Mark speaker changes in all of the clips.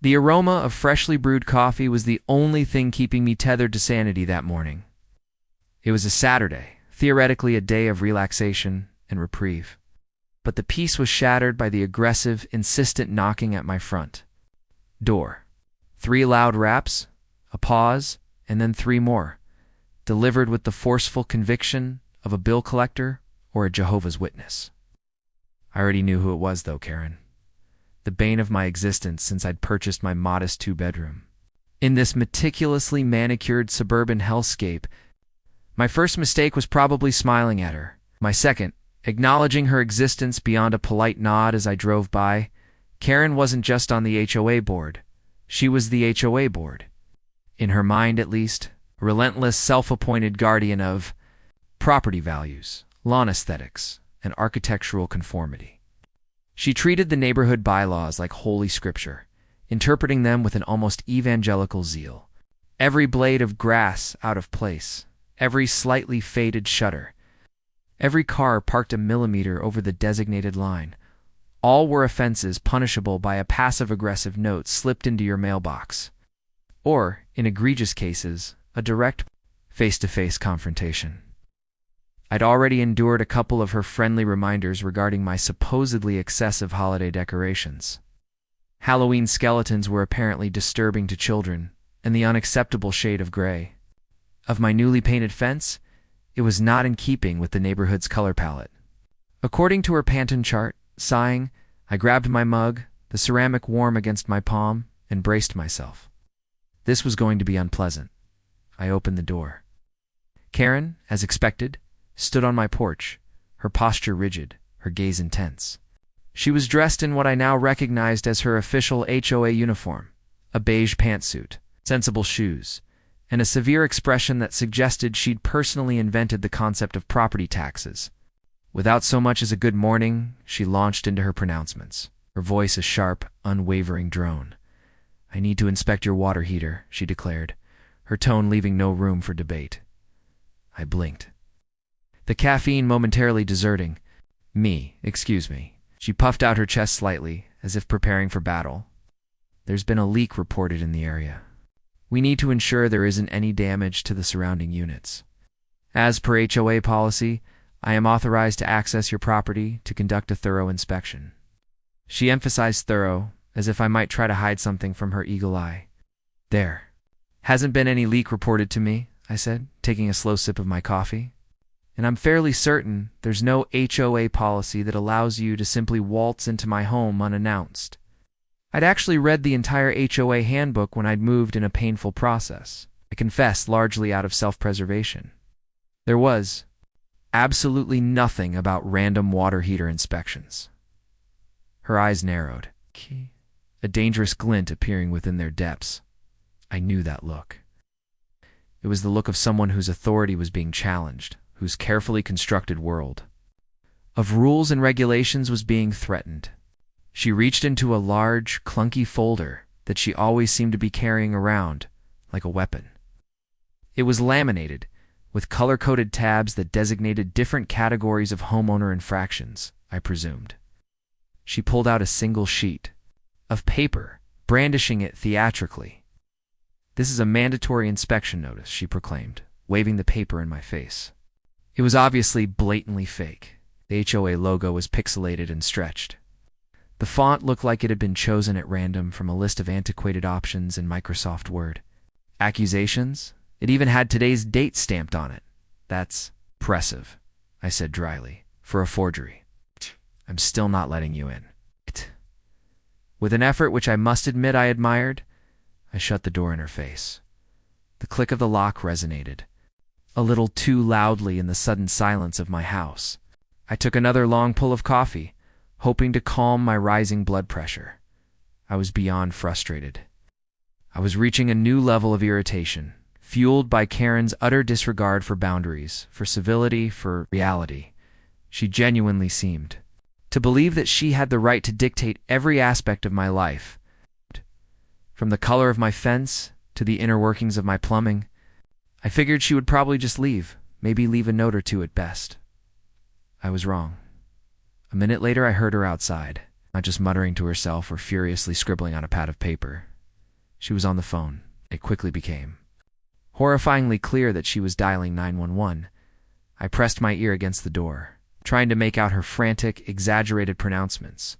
Speaker 1: The aroma of freshly brewed coffee was the only thing keeping me tethered to sanity that morning. It was a Saturday, theoretically a day of relaxation and reprieve. But the peace was shattered by the aggressive, insistent knocking at my front door. 3 loud raps, a pause, and then 3 more, delivered with the forceful conviction of a bill collector or a Jehovah's Witness. I already knew who it was, though, Karen. The bane of my existence since I'd purchased my modest 2-bedroom. In this meticulously manicured suburban hellscape, my first mistake was probably smiling at her. My second, acknowledging her existence beyond a polite nod as I drove by. Karen wasn't just on the HOA board. She was the HOA board. In her mind, at least, a relentless, self-appointed guardian of property values, lawn aesthetics, and architectural conformity. She treated the neighborhood bylaws like holy scripture, interpreting them with an almost evangelical zeal. Every blade of grass out of place, every slightly faded shutter, every car parked a millimeter over the designated line, all were offenses punishable by a passive-aggressive note slipped into your mailbox, or, in egregious cases, a direct face-to-face confrontation. I'd already endured a couple of her friendly reminders regarding my supposedly excessive holiday decorations. Halloween skeletons were apparently disturbing to children, and the unacceptable shade of gray of my newly painted fence, it was not in keeping with the neighborhood's color palette. According to her Pantone chart, sighing, I grabbed my mug, the ceramic warm against my palm, and braced myself. This was going to be unpleasant. I opened the door. Karen, as expected, stood on my porch, her posture rigid, her gaze intense. She was dressed in what I now recognized as her official HOA uniform, a beige pantsuit, sensible shoes, and a severe expression that suggested she'd personally invented the concept of property taxes. Without so much as a good morning, she launched into her pronouncements, her voice a sharp, unwavering drone. "I need to inspect your water heater," she declared, her tone leaving no room for debate. I blinked. The caffeine momentarily deserting. Excuse me. She puffed out her chest slightly, as if preparing for battle. "There's been a leak reported in the area. We need to ensure there isn't any damage to the surrounding units. As per HOA policy, I am authorized to access your property to conduct a thorough inspection." She emphasized thorough, as if I might try to hide something from her eagle eye. "There hasn't been any leak reported to me," I said, taking a slow sip of my coffee. "And I'm fairly certain there's no HOA policy that allows you to simply waltz into my home unannounced." I'd actually read the entire HOA handbook when I'd moved in a painful process. I confess, largely out of self-preservation. There was absolutely nothing about random water heater inspections. Her eyes narrowed, a dangerous glint appearing within their depths. I knew that look. It was the look of someone whose authority was being challenged, whose carefully constructed world of rules and regulations was being threatened. She reached into a large, clunky folder that she always seemed to be carrying around, like a weapon. It was laminated, with color-coded tabs that designated different categories of homeowner infractions, I presumed. She pulled out a single sheet of paper, brandishing it theatrically. "This is a mandatory inspection notice," she proclaimed, waving the paper in my face. It was obviously blatantly fake. The HOA logo was pixelated and stretched. The font looked like it had been chosen at random from a list of antiquated options in Microsoft Word. Accusations? It even had today's date stamped on it. "That's impressive," I said dryly, "for a forgery. I'm still not letting you in." With an effort which I must admit I admired, I shut the door in her face. The click of the lock resonated, a little too loudly in the sudden silence of my house. I took another long pull of coffee, hoping to calm my rising blood pressure. I was beyond frustrated. I was reaching a new level of irritation, fueled by Karen's utter disregard for boundaries, for civility, for reality. She genuinely seemed to believe that she had the right to dictate every aspect of my life, from the color of my fence to the inner workings of my plumbing. I figured she would probably just leave, maybe leave a note or two at best. I was wrong. A minute later, I heard her outside, not just muttering to herself or furiously scribbling on a pad of paper. She was on the phone. It quickly became horrifyingly clear that she was dialing 911. I pressed my ear against the door, trying to make out her frantic, exaggerated pronouncements.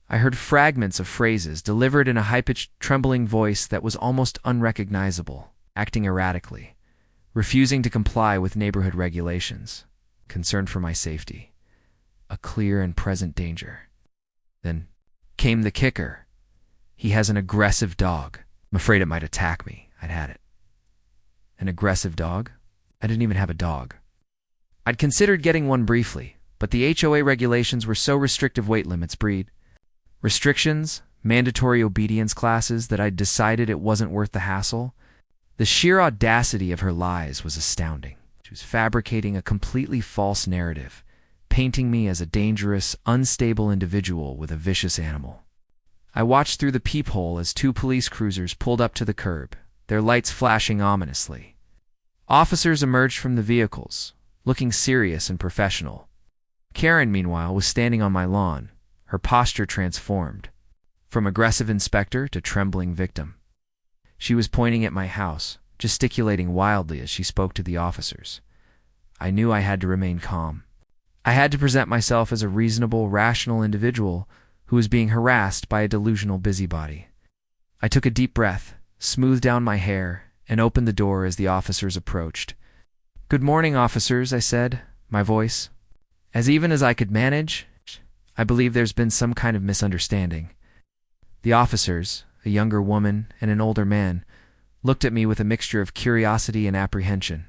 Speaker 1: I heard fragments of phrases delivered in a high-pitched, trembling voice that was almost unrecognizable, acting erratically, refusing to comply with neighborhood regulations, concerned for my safety. A clear and present danger. Then came the kicker. He has an aggressive dog. I'm afraid it might attack me. I'd had it. An aggressive dog? I didn't even have a dog. I'd considered getting one briefly, but the HOA regulations were so restrictive weight limits breed. Restrictions, mandatory obedience classes that I'd decided it wasn't worth the hassle. The sheer audacity of her lies was astounding. She was fabricating a completely false narrative, painting me as a dangerous, unstable individual with a vicious animal. I watched through the peephole as 2 police cruisers pulled up to the curb, their lights flashing ominously. Officers emerged from the vehicles, looking serious and professional. Karen, meanwhile, was standing on my lawn, her posture transformed, from aggressive inspector to trembling victim. She was pointing at my house, gesticulating wildly as she spoke to the officers. I knew I had to remain calm. I had to present myself as a reasonable, rational individual who was being harassed by a delusional busybody. I took a deep breath, smoothed down my hair, and opened the door as the officers approached. "Good morning, officers," I said, my voice as even as I could manage. I believe there's been some kind of misunderstanding. The officers, a younger woman and an older man, looked at me with a mixture of curiosity and apprehension.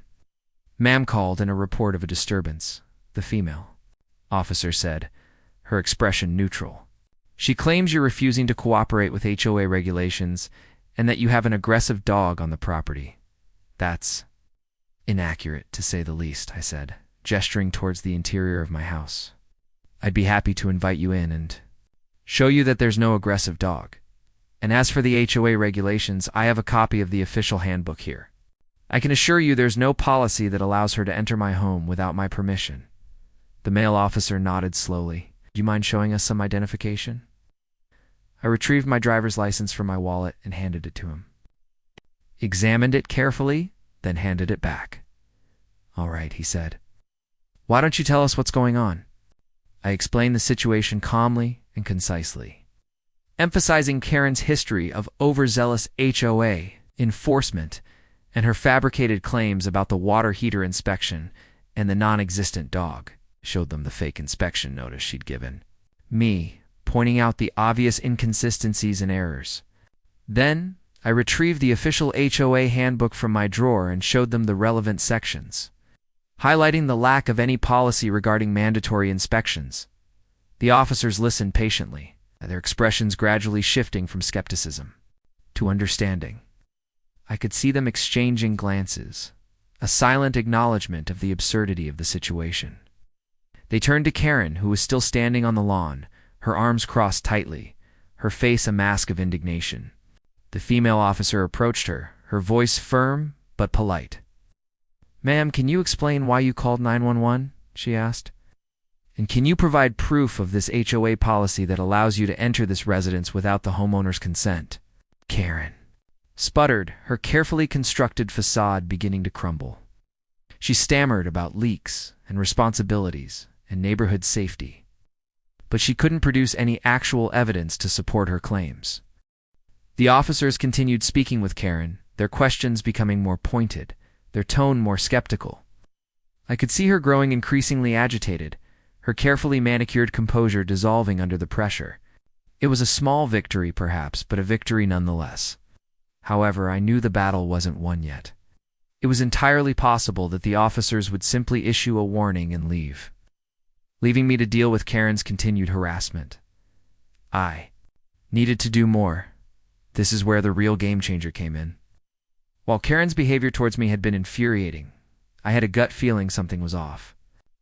Speaker 1: "Ma'am called in a report of a disturbance," the female officer said, her expression neutral. "She claims you're refusing to cooperate with HOA regulations and that you have an aggressive dog on the property. That's inaccurate, to say the least," I said, gesturing towards the interior of my house. "I'd be happy to invite you in and show you that there's no aggressive dog. And as for the HOA regulations, I have a copy of the official handbook here. I can assure you there's no policy that allows her to enter my home without my permission." The male officer nodded slowly. "Do you mind showing us some identification?" I retrieved my driver's license from my wallet and handed it to him. He examined it carefully, then handed it back. "All right," he said. "Why don't you tell us what's going on?" I explained the situation calmly and concisely, emphasizing Karen's history of overzealous HOA enforcement and her fabricated claims about the water heater inspection and the non-existent dog. Showed them the fake inspection notice she'd given me, pointing out the obvious inconsistencies and errors. Then I retrieved the official HOA handbook from my drawer and showed them the relevant sections, highlighting the lack of any policy regarding mandatory inspections. The officers listened patiently, their expressions gradually shifting from skepticism to understanding. I could see them exchanging glances, a silent acknowledgement of the absurdity of the situation. They turned to Karen, who was still standing on the lawn, her arms crossed tightly, her face a mask of indignation. The female officer approached her, her voice firm but polite. "Ma'am, can you explain why you called 911?" she asked. "And can you provide proof of this HOA policy that allows you to enter this residence without the homeowner's consent?" Karen sputtered, her carefully constructed facade beginning to crumble. She stammered about leaks and responsibilities and neighborhood safety, but she couldn't produce any actual evidence to support her claims. The officers continued speaking with Karen, their questions becoming more pointed, their tone more skeptical. I could see her growing increasingly agitated, her carefully manicured composure dissolving under the pressure. It was a small victory, perhaps, but a victory nonetheless. However, I knew the battle wasn't won yet. It was entirely possible that the officers would simply issue a warning and leave, leaving me to deal with Karen's continued harassment. I needed to do more. This is where the real game changer came in. While Karen's behavior towards me had been infuriating, I had a gut feeling something was off.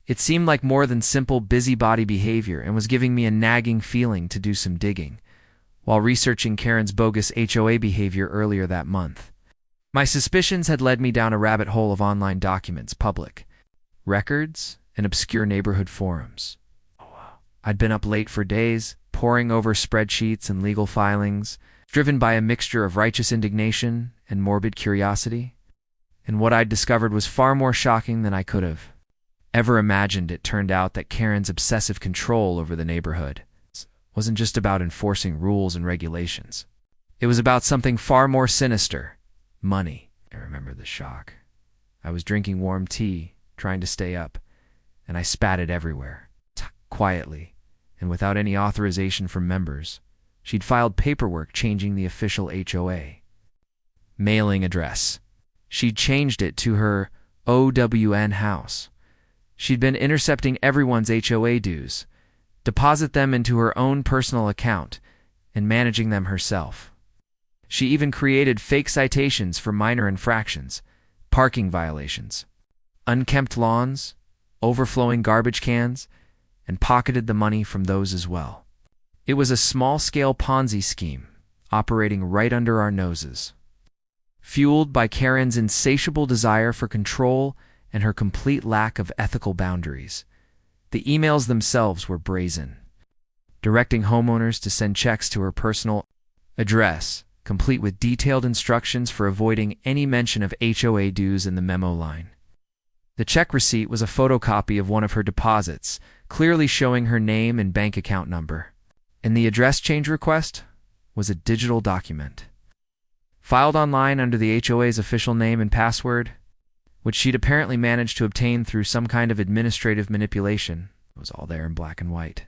Speaker 1: It seemed like more than simple busybody behavior and was giving me a nagging feeling to do some digging, while researching Karen's bogus HOA behavior earlier that month. My suspicions had led me down a rabbit hole of online documents, public records, and obscure neighborhood forums. I'd been up late for days, poring over spreadsheets and legal filings, driven by a mixture of righteous indignation and morbid curiosity. And what I'd discovered was far more shocking than I could have ever imagined. It turned out that Karen's obsessive control over the neighborhood wasn't just about enforcing rules and regulations. It was about something far more sinister: money. I remember the shock. I was drinking warm tea, trying to stay up, and I spat it everywhere. Quietly, and without any authorization from members, she'd filed paperwork changing the official HOA mailing address. She'd changed it to her OWN house. She'd been intercepting everyone's HOA dues, deposit them into her own personal account, and managing them herself. She even created fake citations for minor infractions, parking violations, unkempt lawns, overflowing garbage cans, and pocketed the money from those as well. It was a small-scale Ponzi scheme, operating right under our noses. Fueled by Karen's insatiable desire for control and her complete lack of ethical boundaries, the emails themselves were brazen, directing homeowners to send checks to her personal address, complete with detailed instructions for avoiding any mention of HOA dues in the memo line. The check receipt was a photocopy of one of her deposits, clearly showing her name and bank account number. And the address change request was a digital document, filed online under the HOA's official name and password, which she'd apparently managed to obtain through some kind of administrative manipulation. It was all there in black and white.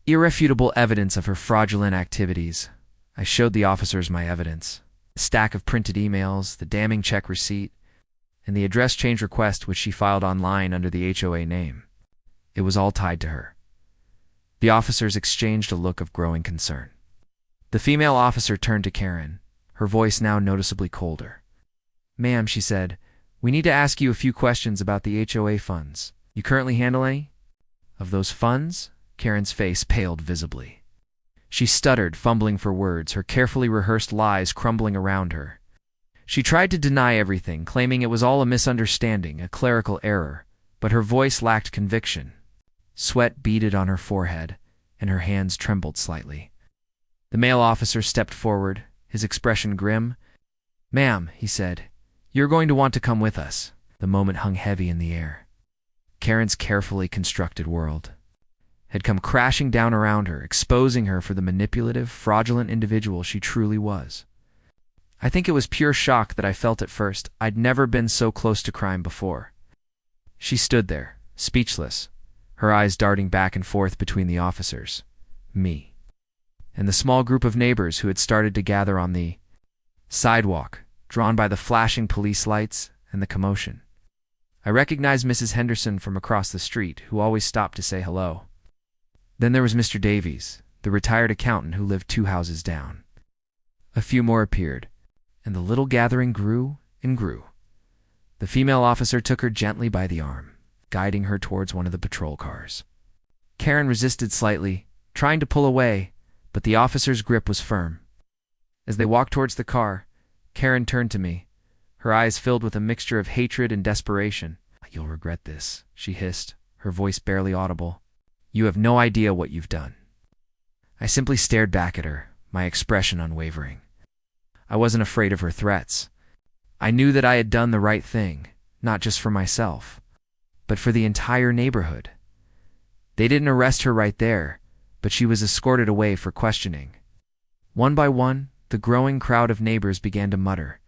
Speaker 1: Irrefutable evidence of her fraudulent activities. I showed the officers my evidence: the stack of printed emails, the damning check receipt, and the address change request which she filed online under the HOA name. It was all tied to her. The officers exchanged a look of growing concern. The female officer turned to Karen, her voice now noticeably colder. "Ma'am," she said, "we need to ask you a few questions about the HOA funds. You currently handle any of those funds?" Karen's face paled visibly. She stuttered, fumbling for words, her carefully rehearsed lies crumbling around her. She tried to deny everything, claiming it was all a misunderstanding, a clerical error, but her voice lacked conviction. Sweat beaded on her forehead, and her hands trembled slightly. The male officer stepped forward, his expression grim. "Ma'am," he said, "you're going to want to come with us." The moment hung heavy in the air. Karen's carefully constructed world had come crashing down around her, exposing her for the manipulative, fraudulent individual she truly was. I think it was pure shock that I felt at first. I'd never been so close to crime before. She stood there, speechless, her eyes darting back and forth between the officers, me, and the small group of neighbors who had started to gather on the sidewalk, drawn by the flashing police lights and the commotion. I recognized Mrs. Henderson from across the street, who always stopped to say hello. Then there was Mr. Davies, the retired accountant who lived 2 houses down. A few more appeared, and the little gathering grew and grew. The female officer took her gently by the arm, guiding her towards one of the patrol cars. Karen resisted slightly, trying to pull away, but the officer's grip was firm. As they walked towards the car, Karen turned to me, her eyes filled with a mixture of hatred and desperation. "You'll regret this," she hissed, her voice barely audible. "You have no idea what you've done." I simply stared back at her, my expression unwavering. I wasn't afraid of her threats. I knew that I had done the right thing, not just for myself, but for the entire neighborhood. They didn't arrest her right there, but she was escorted away for questioning. One by one, the growing crowd of neighbors began to mutter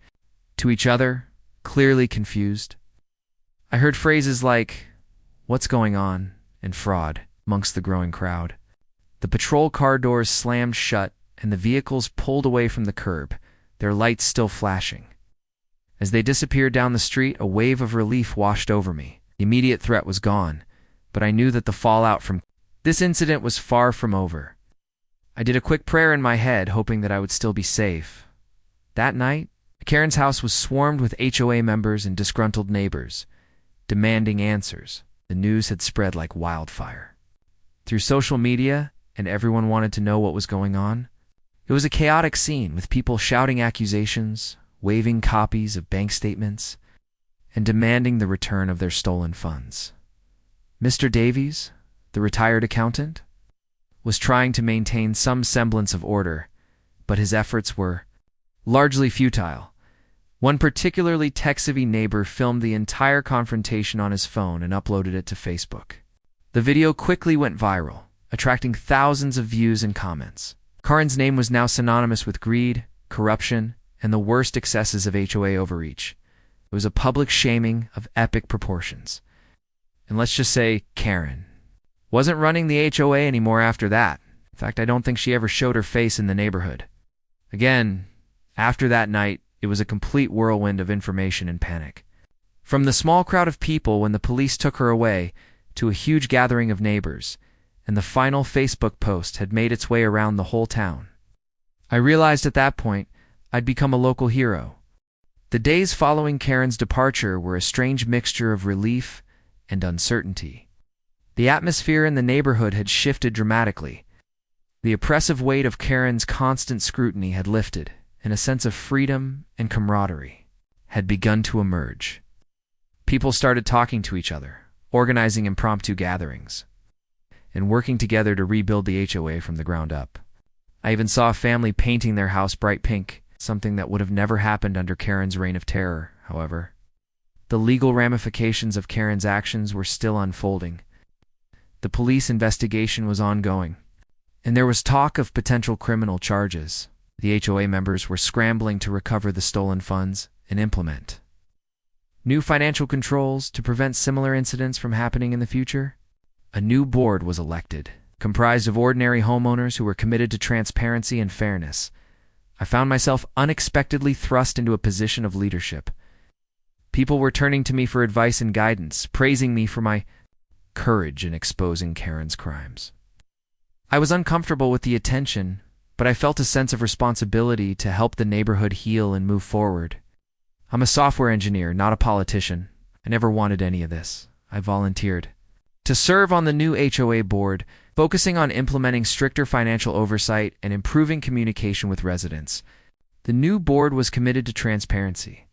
Speaker 1: to each other, clearly confused. I heard phrases like, "What's going on?" and "fraud" amongst the growing crowd. The patrol car doors slammed shut, and the vehicles pulled away from the curb, their lights still flashing. As they disappeared down the street, a wave of relief washed over me. The immediate threat was gone, but I knew that the fallout from this incident was far from over. I did a quick prayer in my head, hoping that I would still be safe. That night, Karen's house was swarmed with HOA members and disgruntled neighbors, demanding answers. The news had spread like wildfire through social media, and everyone wanted to know what was going on. It was a chaotic scene, with people shouting accusations, waving copies of bank statements, and demanding the return of their stolen funds. Mr. Davies, the retired accountant, was trying to maintain some semblance of order, but his efforts were largely futile. One particularly tech-savvy neighbor filmed the entire confrontation on his phone and uploaded it to Facebook. The video quickly went viral, attracting thousands of views and comments. Karen's name was now synonymous with greed, corruption, and the worst excesses of HOA overreach. It was a public shaming of epic proportions. And let's just say Karen wasn't running the HOA anymore after that. In fact, I don't think she ever showed her face in the neighborhood. Again, after that night, it was a complete whirlwind of information and panic. From the small crowd of people when the police took her away, to a huge gathering of neighbors, and the final Facebook post had made its way around the whole town. I realized at that point I'd become a local hero. The days following Karen's departure were a strange mixture of relief and uncertainty. The atmosphere in the neighborhood had shifted dramatically. The oppressive weight of Karen's constant scrutiny had lifted, and a sense of freedom and camaraderie had begun to emerge. People started talking to each other, organizing impromptu gatherings, and working together to rebuild the HOA from the ground up. I even saw a family painting their house bright pink, something that would have never happened under Karen's reign of terror, however. The legal ramifications of Karen's actions were still unfolding. The police investigation was ongoing, and there was talk of potential criminal charges. The HOA members were scrambling to recover the stolen funds and implement new financial controls to prevent similar incidents from happening in the future. A new board was elected, comprised of ordinary homeowners who were committed to transparency and fairness. I found myself unexpectedly thrust into a position of leadership. People were turning to me for advice and guidance, praising me for my courage in exposing Karen's crimes. I was uncomfortable with the attention, but I felt a sense of responsibility to help the neighborhood heal and move forward. I'm a software engineer, not a politician. I never wanted any of this. I volunteered to serve on the new HOA board, focusing on implementing stricter financial oversight and improving communication with residents. The new board was committed to transparency.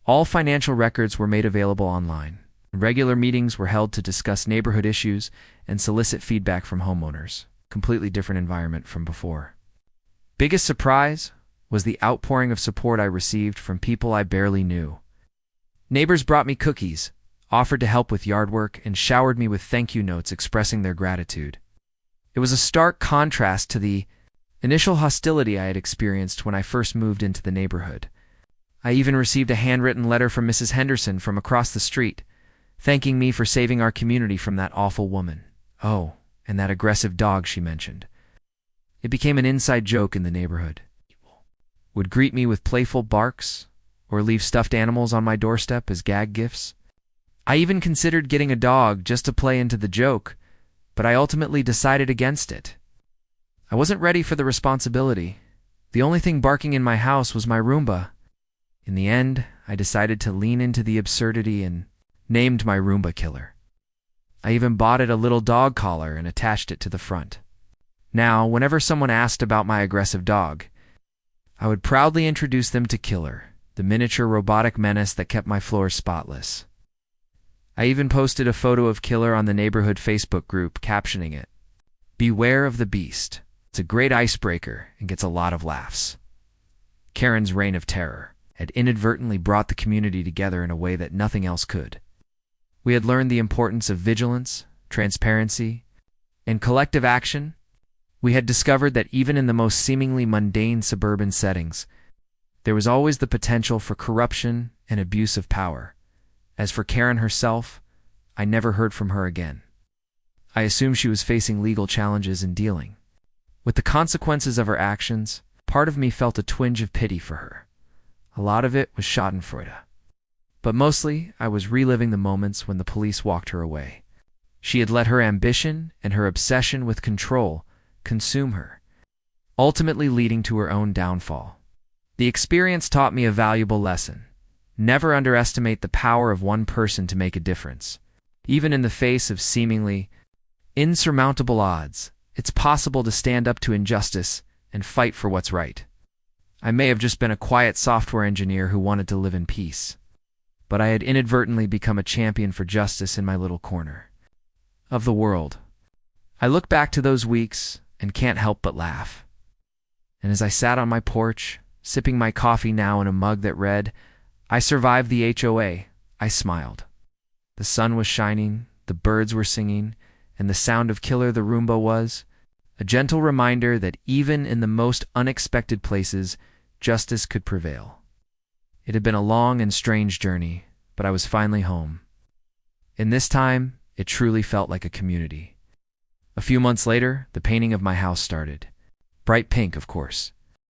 Speaker 1: All financial records were made available online. Regular meetings were held to discuss neighborhood issues and solicit feedback from homeowners. Completely different environment from before. Biggest surprise was the outpouring of support I received from people I barely knew. Neighbors brought me cookies, offered to help with yard work, and showered me with thank you notes expressing their gratitude. It was a stark contrast to the initial hostility I had experienced when I first moved into the neighborhood. I even received a handwritten letter from Mrs. Henderson from across the street, thanking me for saving our community from that awful woman. Oh, and that aggressive dog she mentioned. It became an inside joke in the neighborhood. Would greet me with playful barks, or leave stuffed animals on my doorstep as gag gifts. I even considered getting a dog just to play into the joke, but I ultimately decided against it. I wasn't ready for the responsibility. The only thing barking in my house was my Roomba. In the end, I decided to lean into the absurdity and named my Roomba Killer. I even bought it a little dog collar and attached it to the front. Now, whenever someone asked about my aggressive dog, I would proudly introduce them to Killer, the miniature robotic menace that kept my floors spotless. I even posted a photo of Killer on the neighborhood Facebook group, captioning it, "Beware of the beast. It's a great icebreaker and gets a lot of laughs." Karen's reign of terror had inadvertently brought the community together in a way that nothing else could. We had learned the importance of vigilance, transparency, and collective action. We had discovered that even in the most seemingly mundane suburban settings, there was always the potential for corruption and abuse of power. As for Karen herself, I never heard from her again. I assumed she was facing legal challenges and dealing with the consequences of her actions. Part of me felt a twinge of pity for her. A lot of it was schadenfreude. But mostly, I was reliving the moments when the police walked her away. She had let her ambition and her obsession with control consume her, ultimately leading to her own downfall. The experience taught me a valuable lesson. Never underestimate the power of one person to make a difference. Even in the face of seemingly insurmountable odds, it's possible to stand up to injustice and fight for what's right. I may have just been a quiet software engineer who wanted to live in peace, but I had inadvertently become a champion for justice in my little corner of the world. I look back to those weeks and can't help but laugh. And as I sat on my porch, sipping my coffee now in a mug that read, "I survived the HOA," I smiled. The sun was shining, the birds were singing, and the sound of Killer the Roomba was a gentle reminder that even in the most unexpected places, justice could prevail. It had been a long and strange journey, but I was finally home. In this time, it truly felt like a community. A few months later, the painting of my house started. Bright pink, of course.